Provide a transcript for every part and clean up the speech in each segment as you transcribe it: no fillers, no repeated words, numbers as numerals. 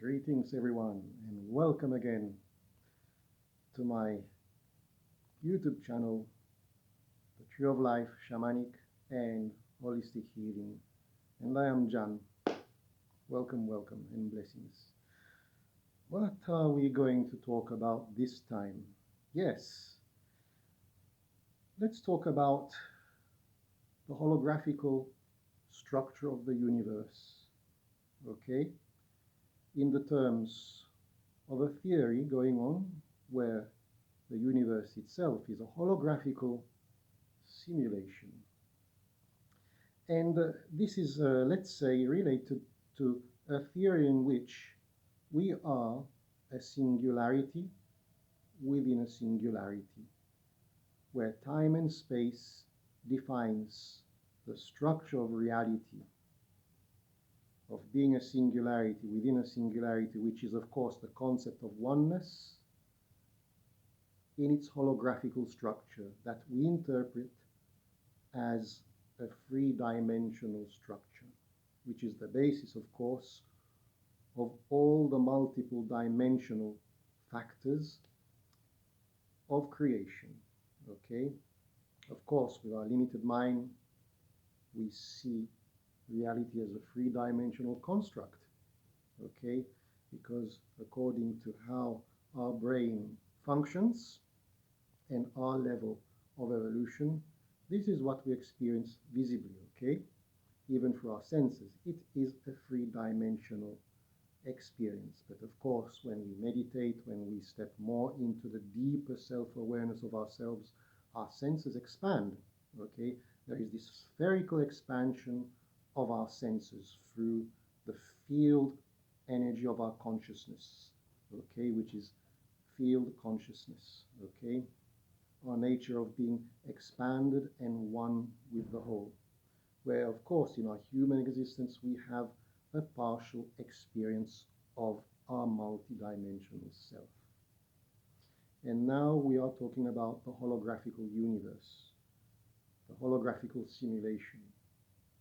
Greetings, everyone, and welcome again to my YouTube channel, The Tree of Life, Shamanic and Holistic Healing. And I am Jan. Welcome, welcome, and blessings. What are we going to talk about this time? Yes, let's talk about the holographical structure of the universe, okay? In the terms of a theory going on where the universe itself is a holographical simulation. And this is, let's say, related to a theory in which we are a singularity within a singularity, where time and space defines the structure of reality, of being a singularity within a singularity, which is, of course, the concept of oneness in its holographical structure that we interpret as a three-dimensional structure, which is the basis, of course, of all the multiple dimensional factors of creation. Okay? Of course, with our limited mind, we see reality as a three-dimensional construct. Okay? Because according to how our brain functions and our level of evolution, this is what we experience visibly, okay? Even through our senses. It is a three-dimensional experience. But of course, when we meditate, when we step more into the deeper self-awareness of ourselves, our senses expand, okay? There is this spherical expansion of our senses through the field energy of our consciousness, okay? Which is field consciousness, okay? Our nature of being expanded and one with the whole, where of course in our human existence we have a partial experience of our multidimensional self. And now we are talking about the holographical universe, the holographical simulation,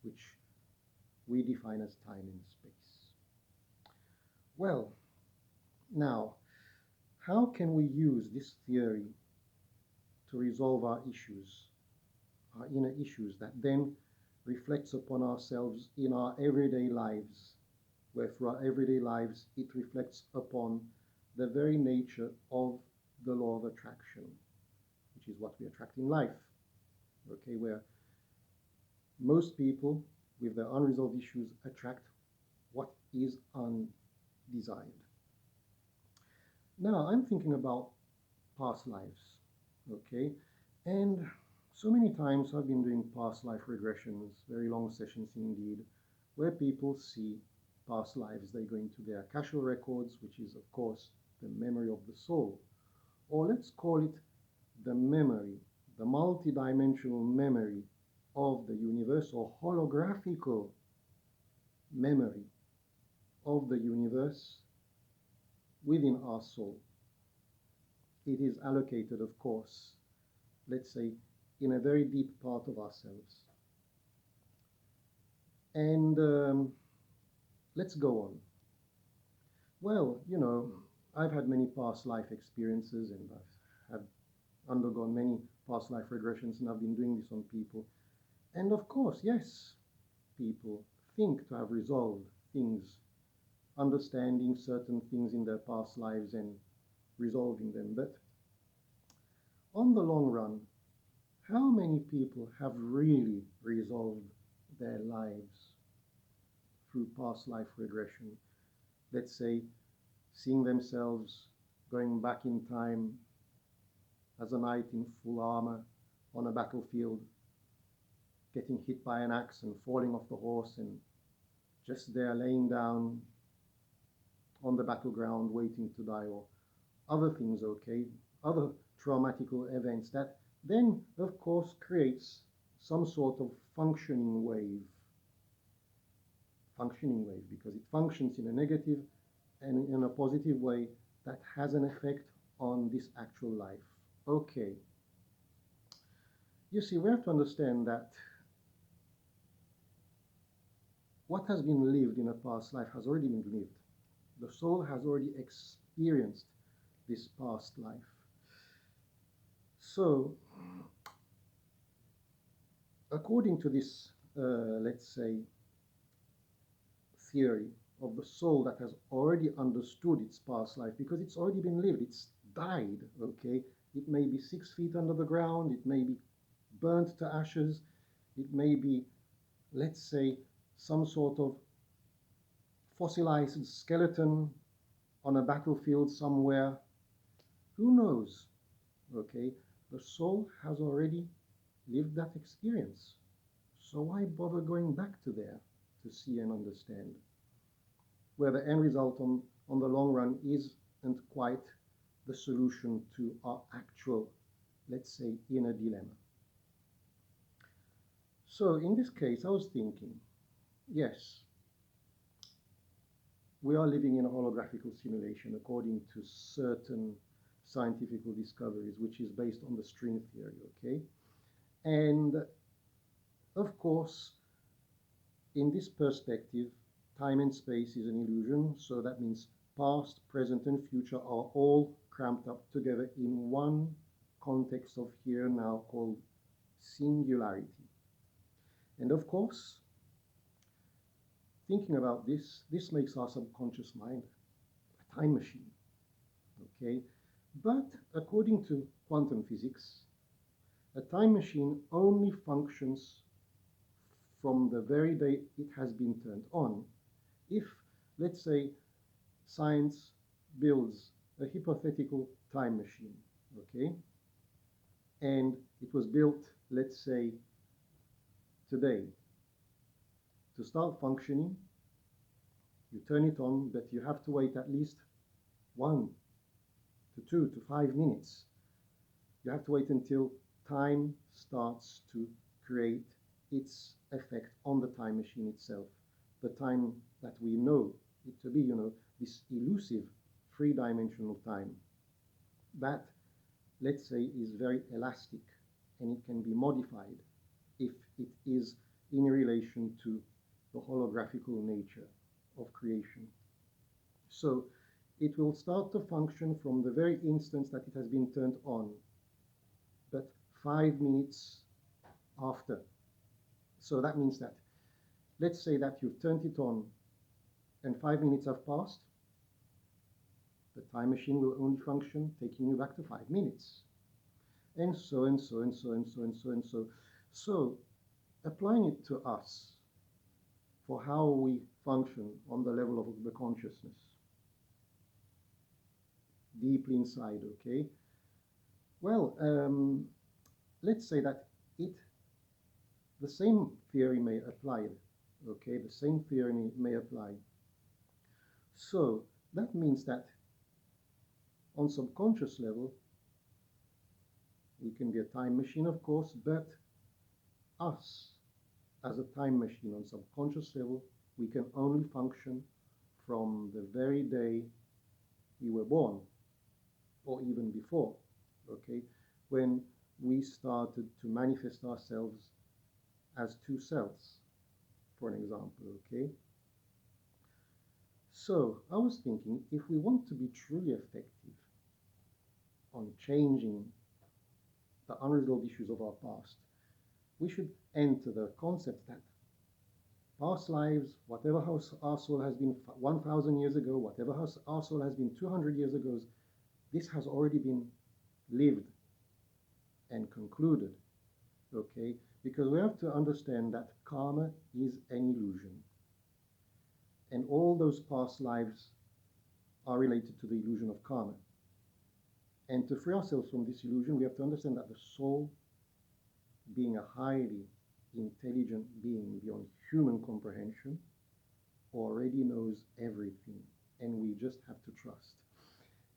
which we define as time and space. Well, now, how can we use this theory to resolve our issues, our inner issues, that then reflects upon ourselves in our everyday lives, where through our everyday lives it reflects upon the very nature of the law of attraction, which is what we attract in life, okay, where most people with their unresolved issues attract what is undesired. Now, I'm thinking about past lives, okay? And so many times I've been doing past life regressions, very long sessions indeed, where people see past lives. They go into their akashic records, which is, of course, the memory of the soul. Or let's call it the memory, the multidimensional memory of the universe, or holographical memory of the universe within our soul. It is allocated, of course, let's say, in a very deep part of ourselves. And let's go on. Well, you know, I've had many past life experiences, and I've undergone many past life regressions, and I've been doing this on people. And of course, yes, people think to have resolved things, understanding certain things in their past lives and resolving them. But on the long run, how many people have really resolved their lives through past life regression? Let's say, seeing themselves going back in time as a knight in full armor on a battlefield, getting hit by an axe and falling off the horse, and just there laying down on the battleground waiting to die, or other things, okay, other traumatical events that then, of course, creates some sort of functioning wave, because it functions in a negative and in a positive way that has an effect on this actual life. Okay. You see, we have to understand that what has been lived in a past life has already been lived. The soul has already experienced this past life. So, according to this, let's say, theory of the soul that has already understood its past life, because it's already been lived, it's died, okay? It may be 6 feet under the ground, it may be burnt to ashes, it may be, let's say, some sort of fossilized skeleton on a battlefield somewhere. Who knows? Okay, the soul has already lived that experience. So why bother going back to there to see and understand? Where the end result on the long run isn't quite the solution to our actual, let's say, inner dilemma. So in this case, I was thinking, yes, we are living in a holographical simulation according to certain scientific discoveries, which is based on the string theory, okay? And of course, in this perspective, time and space is an illusion, so that means past, present, and future are all cramped up together in one context of here now called singularity. And of course, thinking about this makes our subconscious mind a time machine, okay? But according to quantum physics, a time machine only functions from the very day it has been turned on. If, let's say, science builds a hypothetical time machine, okay, and it was built, let's say, today, to start functioning, you turn it on, but you have to wait at least 1 to 2 to 5 minutes. You have to wait until time starts to create its effect on the time machine itself. The time that we know it to be, this elusive three-dimensional time. That, let's say, is very elastic and it can be modified if it is in relation to the holographical nature of creation. So it will start to function from the very instance that it has been turned on, but 5 minutes after. So that means that, let's say that you've turned it on and 5 minutes have passed, the time machine will only function taking you back to 5 minutes. And so, and so, and so, and so, and so, and so. So, applying it to us for how we function on the level of the consciousness, deeply inside, okay? Well, let's say that the same theory may apply, okay? The same theory may apply. So, that means that on subconscious level, we can be a time machine, of course, but us as a time machine on subconscious level, we can only function from the very day we were born, or even before, okay, when we started to manifest ourselves as two selves, for an example, okay? So I was thinking, if we want to be truly effective on changing the unresolved issues of our past, we should enter the concept that past lives, whatever our soul has been 1,000 years ago, whatever our soul has been 200 years ago, this has already been lived and concluded, okay? Because we have to understand that karma is an illusion. And all those past lives are related to the illusion of karma. And to free ourselves from this illusion, we have to understand that the soul, being a highly intelligent being beyond human comprehension, already knows everything. And we just have to trust.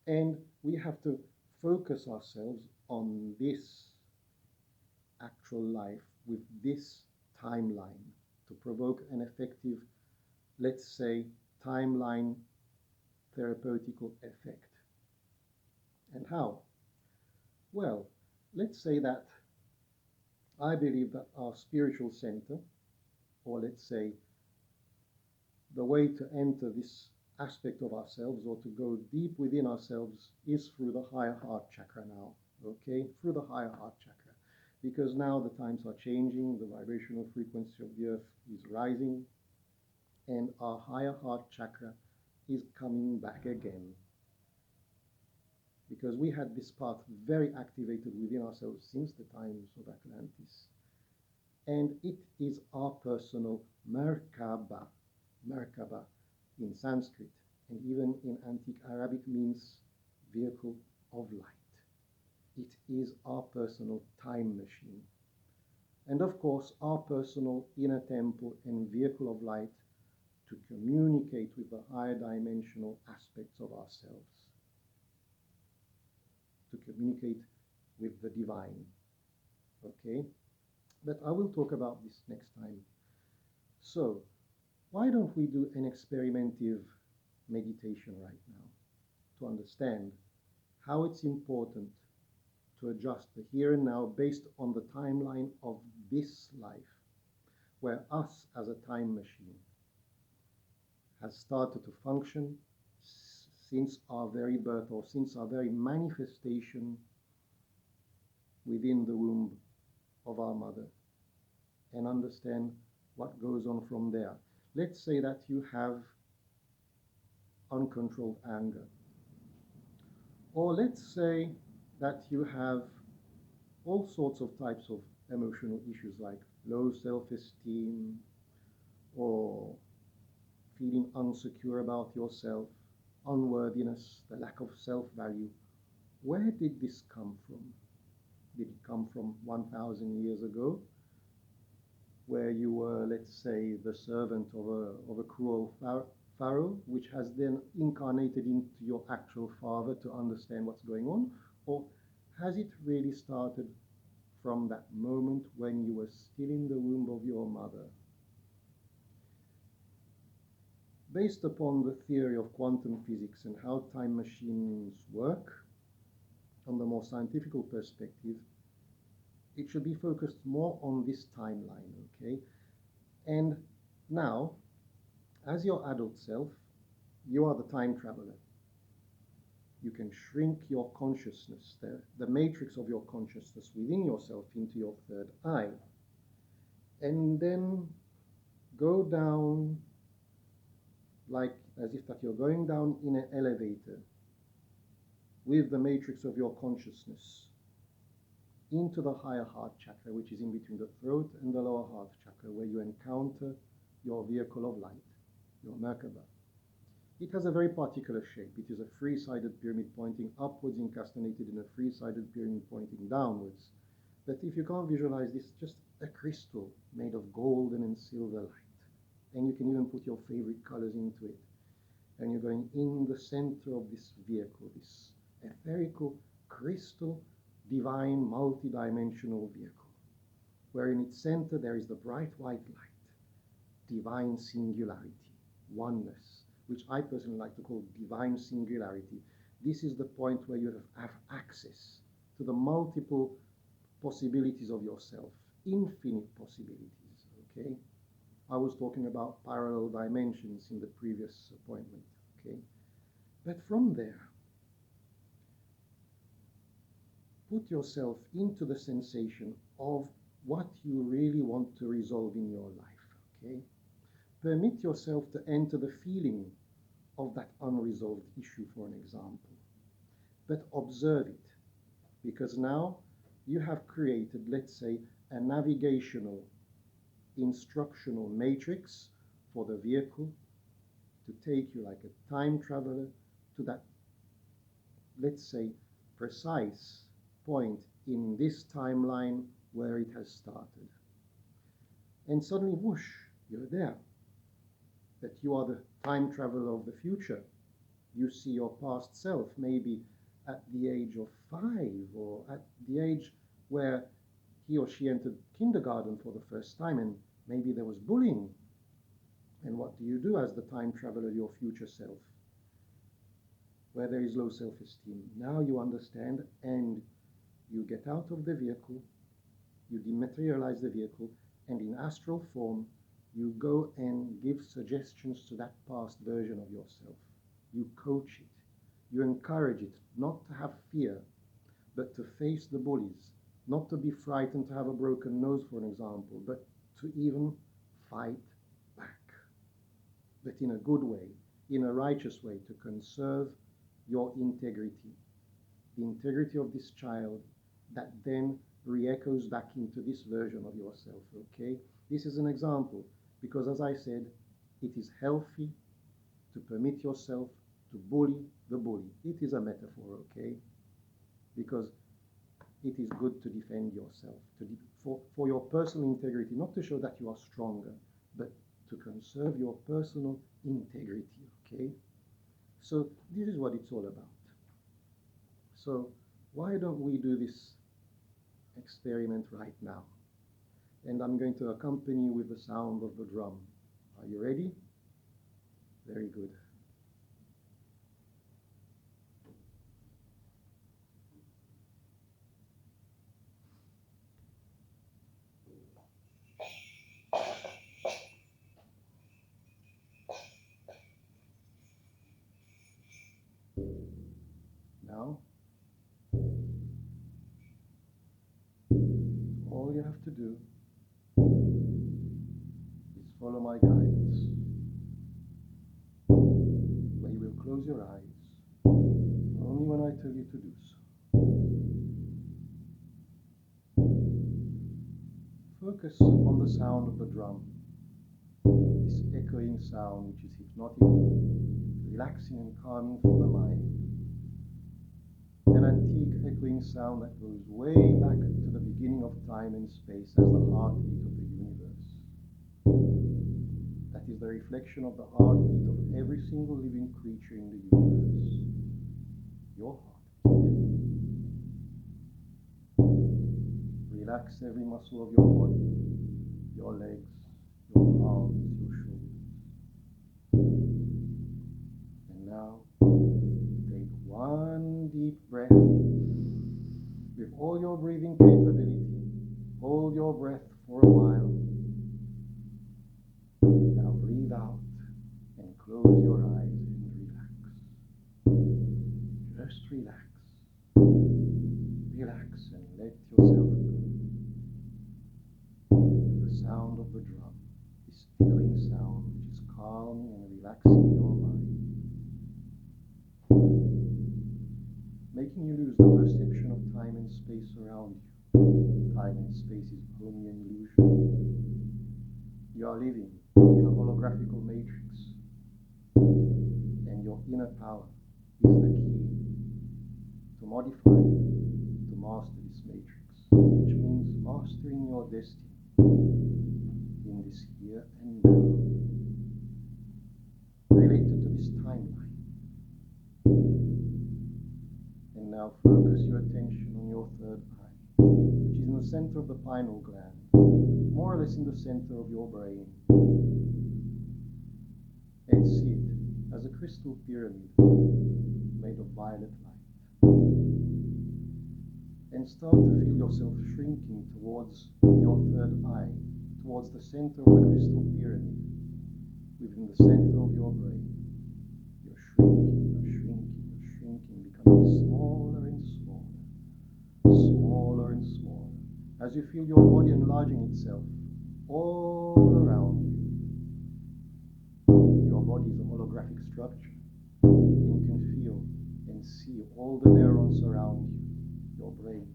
And we have to focus ourselves on this actual life with this timeline to provoke an effective, let's say, timeline therapeutical effect. And how? Well, let's say that I believe that our spiritual center, or let's say the way to enter this aspect of ourselves, or to go deep within ourselves, is through the higher heart chakra now, okay? Through the higher heart chakra. Because now the times are changing, the vibrational frequency of the earth is rising, and our higher heart chakra is coming back again. Because we had this part very activated within ourselves since the times of Atlantis. And it is our personal Merkaba. Merkaba in Sanskrit, and even in antique Arabic, means vehicle of light. It is our personal time machine. And of course, our personal inner temple and vehicle of light to communicate with the higher dimensional aspects of ourselves, to communicate with the divine. Okay? But I will talk about this next time. So, why don't we do an experimental meditation right now to understand how it's important to adjust the here and now based on the timeline of this life, where us as a time machine has started to function since our very birth, or since our very manifestation within the womb of our mother, and understand what goes on from there. Let's say that you have uncontrolled anger, or let's say that you have all sorts of types of emotional issues like low self-esteem, or feeling insecure about yourself, unworthiness, the lack of self-value. Where did this come from? Did it come from 1,000 years ago, where you were, let's say, the servant of a cruel pharaoh, which has then incarnated into your actual father to understand what's going on? Or has it really started from that moment when you were still in the womb of your mother? Based upon the theory of quantum physics and how time machines work, on the more scientific perspective, it should be focused more on this timeline, okay? And now, as your adult self, you are the time traveler. You can shrink your consciousness, the matrix of your consciousness within yourself, into your third eye, and then go down like as if that you're going down in an elevator with the matrix of your consciousness into the higher heart chakra, which is in between the throat and the lower heart chakra, where you encounter your vehicle of light, your Merkaba. It has a very particular shape. It is a three-sided pyramid pointing upwards, incastenated in a three-sided pyramid pointing downwards. But if you can't visualize this, just a crystal made of golden and silver light. And you can even put your favorite colors into it. And you're going in the center of this vehicle, this etherical, crystal, divine, multidimensional vehicle, where in its center there is the bright white light, divine singularity, oneness, which I personally like to call divine singularity. This is the point where you have access to the multiple possibilities of yourself, infinite possibilities, okay? I was talking about parallel dimensions in the previous appointment, okay? But from there, put yourself into the sensation of what you really want to resolve in your life, okay? Permit yourself to enter the feeling of that unresolved issue, for an example. But observe it, because now you have created, let's say, a navigational, instructional matrix for the vehicle to take you like a time traveler to that, let's say, precise point in this timeline where it has started. And suddenly, whoosh, you're there. That you are the time traveler of the future. You see your past self, maybe at the age of 5, or at the age where he or she entered kindergarten for the first time, and maybe there was bullying. And what do you do as the time traveler, your future self, where there is low self-esteem? Now you understand, and you get out of the vehicle, you dematerialize the vehicle, and in astral form, you go and give suggestions to that past version of yourself. You coach it. You encourage it not to have fear, but to face the bullies, not to be frightened to have a broken nose, for an example, but to even fight back, but in a good way, in a righteous way, to conserve your integrity, the integrity of this child that then re-echoes back into this version of yourself, okay? This is an example, because as I said, it is healthy to permit yourself to bully the bully. It is a metaphor, okay? Because it is good to defend yourself, for your personal integrity, not to show that you are stronger, but to conserve your personal integrity, okay? So this is what it's all about. So why don't we do this experiment right now? And I'm going to accompany you with the sound of the drum. Are you ready? Very good. Now, all you have to do is follow my guidance, where you will close your eyes only when I tell you to do so. Focus on the sound of the drum, this echoing sound which is hypnotic, relaxing and calming for the mind. An antique echoing sound that goes way back to the beginning of time and space as the heartbeat of the universe. That is the reflection of the heartbeat of every single living creature in the universe. Your heartbeat. Relax every muscle of your body, your legs, your arms, your shoulders. And now, take one deep breath with all your breathing capability. Hold your breath for a while. Now breathe out and close your eyes and relax. Just relax. Relax and let yourself go. The sound of the drum, this echoing sound which is calming and relaxing your mind, making you lose the perception of time and space around you. Time and space is only an illusion. You are living in a holographical matrix, and your inner power is the key to modify, to master this matrix, which means mastering your destiny in this here and now, related to this timeline. And now focus your attention on your third eye, which is in the center of the pineal gland, more or less in the center of your brain. And see it as a crystal pyramid made of violet light. And start to feel yourself shrinking towards your third eye, towards the center of the crystal pyramid, within the center of your brain. You're shrinking, becoming smaller and smaller, smaller and smaller, as you feel your body enlarging itself all around you. Your body is a holographic structure, and you can feel and see all the neurons around you, your brain,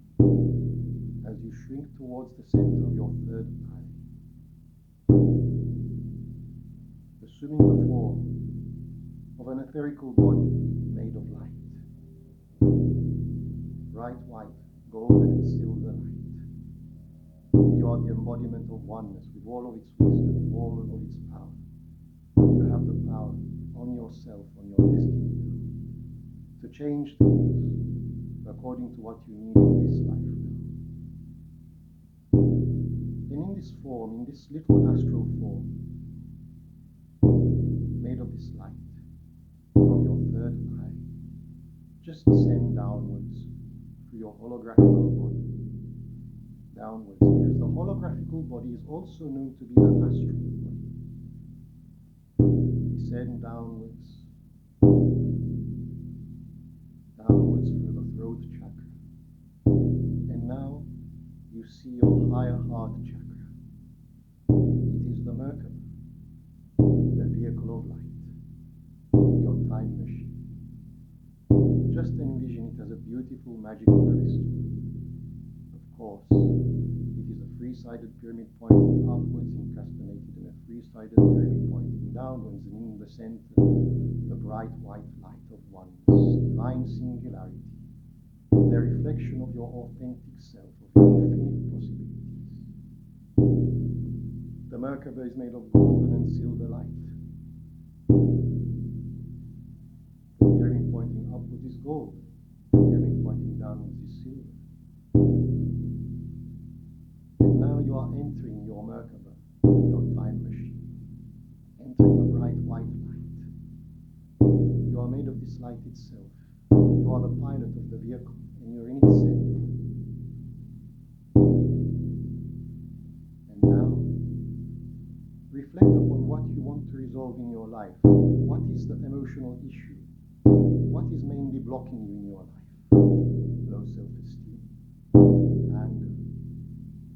as you shrink towards the center of your third eye, assuming the form of an etherical body made of light, bright white, golden and silver light. You are the embodiment of oneness with all of its wisdom and all of its power. You have the power on yourself, on your destiny now, to change things according to what you need in this life now. And in this form, in this little astral form, made of this light, from your third eye, just descend downwards through your holographical body. Downwards, because the holographical body is also known to be the astral body. Descend downwards throat chakra. And now you see your higher heart chakra. It is the Merkaba, the vehicle of light, your time machine. Just envision it as a beautiful magical crystal. Of course, it is a three-sided pyramid pointing upwards, incastenated in a three-sided pyramid pointing downwards, and in the center, the bright white light of oneness, divine singularity, the reflection of your authentic self, of infinite possibilities. The Merkaba is made of golden and silver light. The pyramid pointing upwards is gold. The pyramid pointing downwards is silver. And now you are entering your Merkaba, your time machine, entering the bright white light. You are made of this light itself. You are the pilot of the vehicle, and you're in its center. And now, reflect upon what you want to resolve in your life. What is the emotional issue? What is mainly blocking you in your life? Low self-esteem, anger.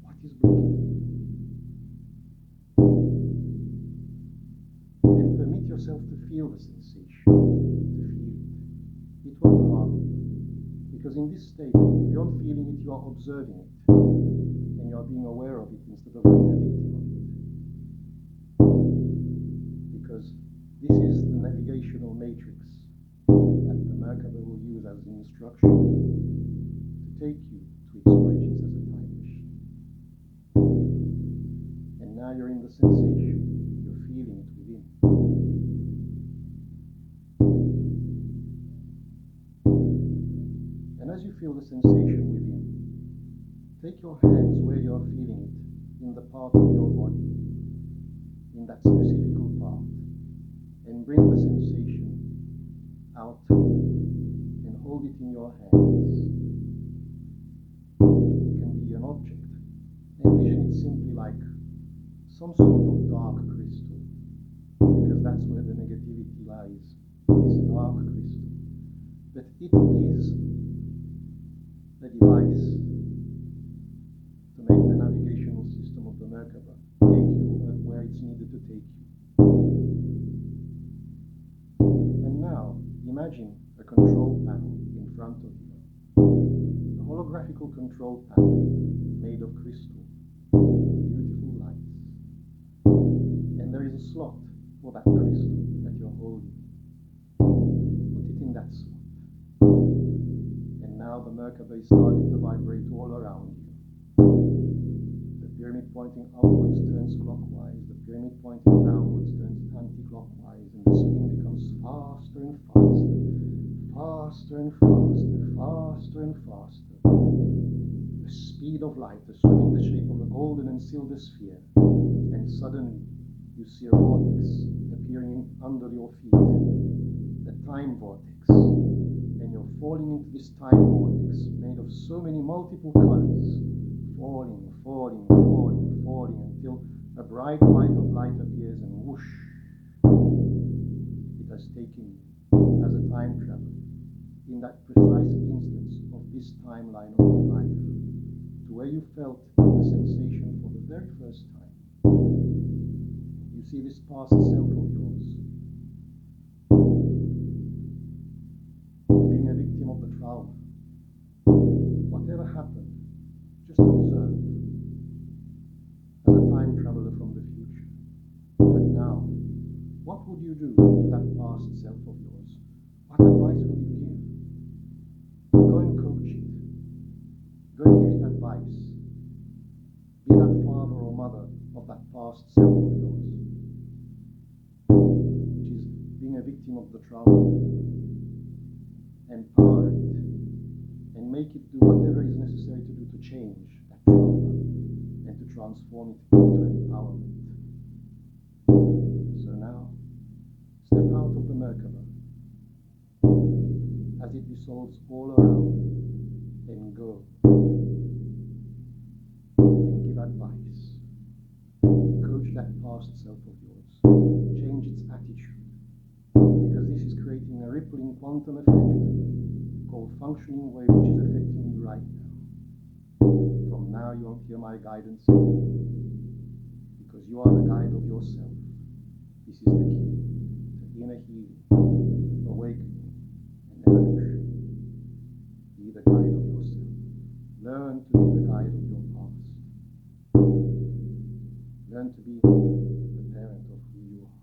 What is blocking you? And permit yourself to feel the sensation, to feel it. It won't harm you, because in this state, beyond feeling it, you are observing it, and you are being aware of it instead of being a victim of it. Because this is the navigational matrix that the Merkaba will use as an instruction to take you to its origins as a time machine. And now you're in the sensation, you're feeling it within. And as you feel the sensation within, take your hands where you're feeling it, in the part of your body, in that specific part, and bring the sensation out and hold it in your hands. It can be an object. Envision it simply like some sort of dark crystal, because that's where the negativity lies, this dark crystal. But it is the device to make the navigational system of the Merkaba take you where it's needed to take you. And now, imagine a control panel in front of you. A holographical control panel made of crystal, beautiful lights. And there is a slot for that crystal that you're holding. Put it in that slot. And now the Merkaba is starting to vibrate all around you. The pyramid pointing upwards turns clockwise, the pyramid pointing downwards turns anti-clockwise, and the spin becomes faster and faster, faster and faster, faster and faster. The speed of light, assuming the shape of a golden and silver sphere, and suddenly you see a vortex appearing under your feet, the time vortex, and you're falling into this time vortex made of so many multiple colors, falling, falling, falling, falling, until a bright light of light appears and whoosh, it has taken you as a time traveler in that precise instance of this timeline of your life to where you felt the sensation for the very first time. You see this past self of yours being a victim of the trauma. Whatever happened, just observe as a time traveler from the future. But now, what would you do to that past self of yours? What advice would you give? Go and coach it. Go and give it advice. Be that father or mother of that past self of yours, which is being a victim of the trauma. Empower it and make it do whatever is necessary to do to change that trauma and to transform it into empowerment. So now, step out of the Merkaba as it dissolves all around, and go and give advice. Coach that past self of yours. Change its attitude, because this is creating a rippling quantum effect called functioning wave, which is affecting you right now. From now you won't hear my guidance anymore, because you are the guide of yourself. This is the key to inner healing, awakening, and evolution. Be the guide of yourself. Learn to be the guide of your past. Learn to be the parent of who you are.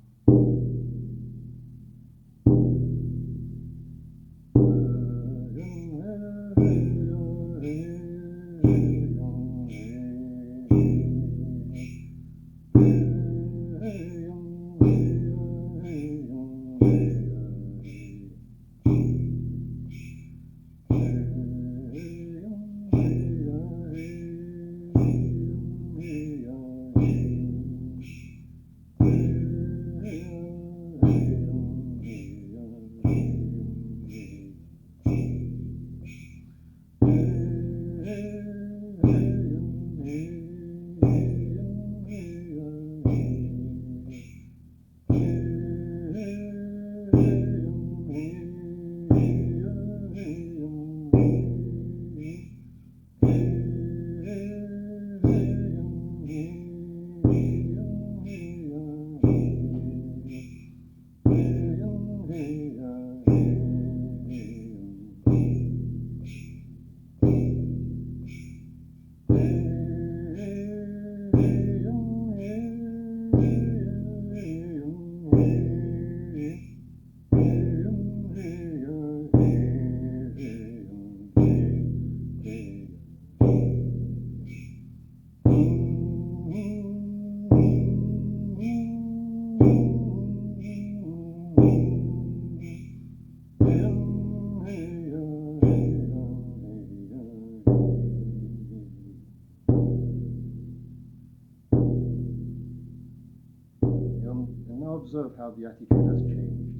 And now observe how the attitude has changed.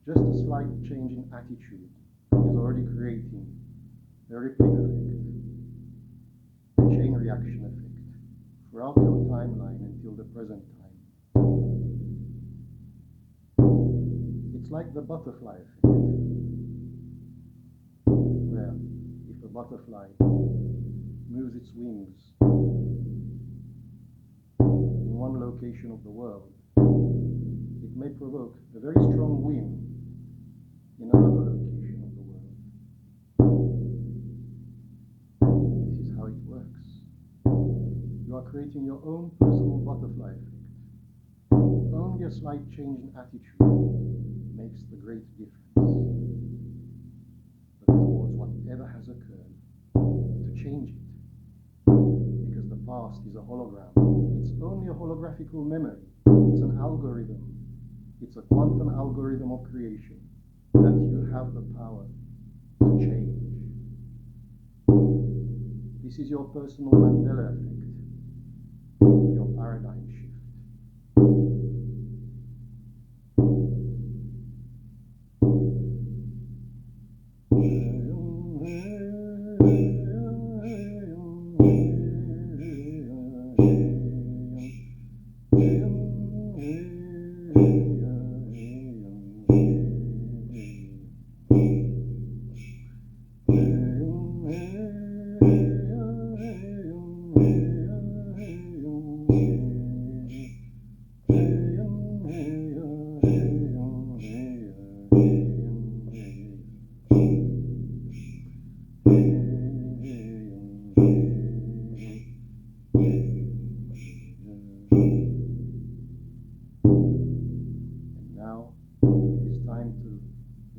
Just a slight change in attitude is already creating a rippling effect, a chain reaction effect, throughout your timeline until the present time. It's like the butterfly effect, where if a butterfly moves its wings in one location of the world, it may provoke a very strong wind in another location of the world. This is how it works. You are creating your own personal butterfly effect. Only a slight change in attitude makes the great difference. But towards whatever has occurred, to change it. Because the past is a hologram. It's only a holographical memory. It's an algorithm. It's a quantum algorithm of creation that you have the power to change. This is your personal Mandela effect, your paradigm shift. Now, it is time to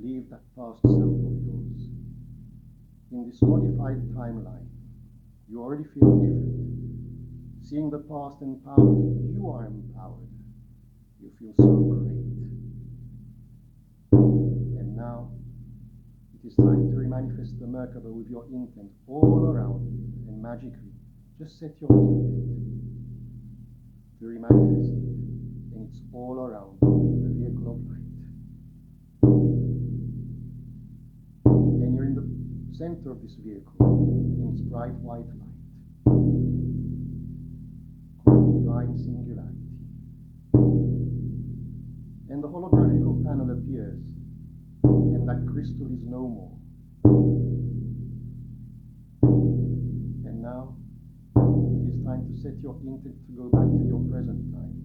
leave that past self of yours. In this modified timeline, you already feel different. Seeing the past empowered, you are empowered. You feel so great. And now, it is time to remanifest the Merkaba with your intent all around you, and magically, just set your intent to remanifest it, and it's all around the vehicle of light. And you're in the center of this vehicle, in its bright white light, called divine singularity. And the holographical panel appears and that crystal is no more. And now, it is time to set your intent to go back to your present time.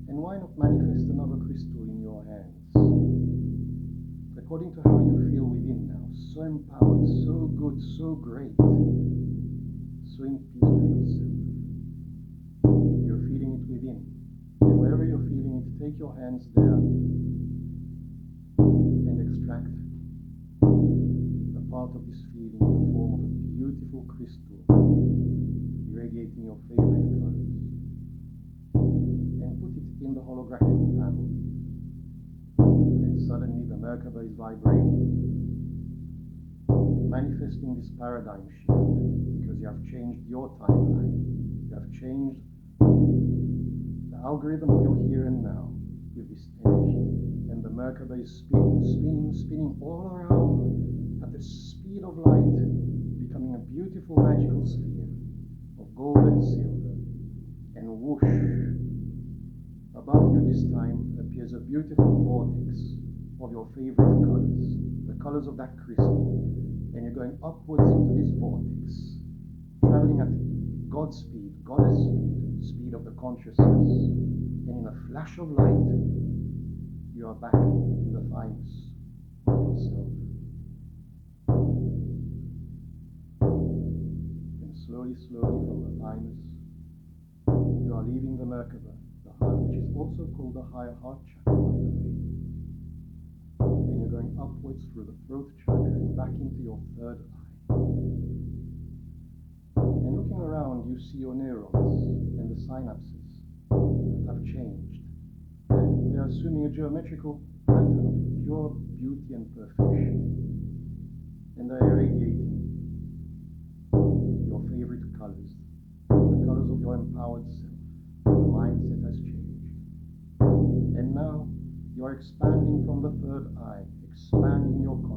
And why not manifest another crystal in your hands? According to how you feel within now, so empowered, so good, so great, so in peace with yourself. You're feeling it within. And wherever you're feeling it, take your hands there and extract a part of this feeling in the form of a beautiful crystal irradiating your favorite colors. And put it in the holographic panel. And suddenly the Merkaba is vibrating, manifesting this paradigm shift, because you have changed your timeline. You have changed the algorithm of your here and now with this energy. And the Merkaba is spinning, spinning, spinning all around at the speed of light, becoming a beautiful magical sphere of gold and silver. And whoosh, above you this time appears a beautiful vortex of your favorite colors, the colors of that crystal. And you're going upwards into this vortex, traveling at God's speed, goddess speed, speed of the consciousness. And in a flash of light, you are back in the thymus of yourself. And slowly, slowly from the thymus, you are leaving the Merkaba, which is also called the higher heart chakra, by the way. And you're going upwards through the throat chakra and back into your third eye. And looking around, you see your neurons and the synapses that have changed. And they are assuming a geometrical pattern of pure beauty and perfection. And they are irradiating your favorite colors, the colors of your empowered self. The mindset has changed. And now you are expanding from the third eye, expanding your consciousness.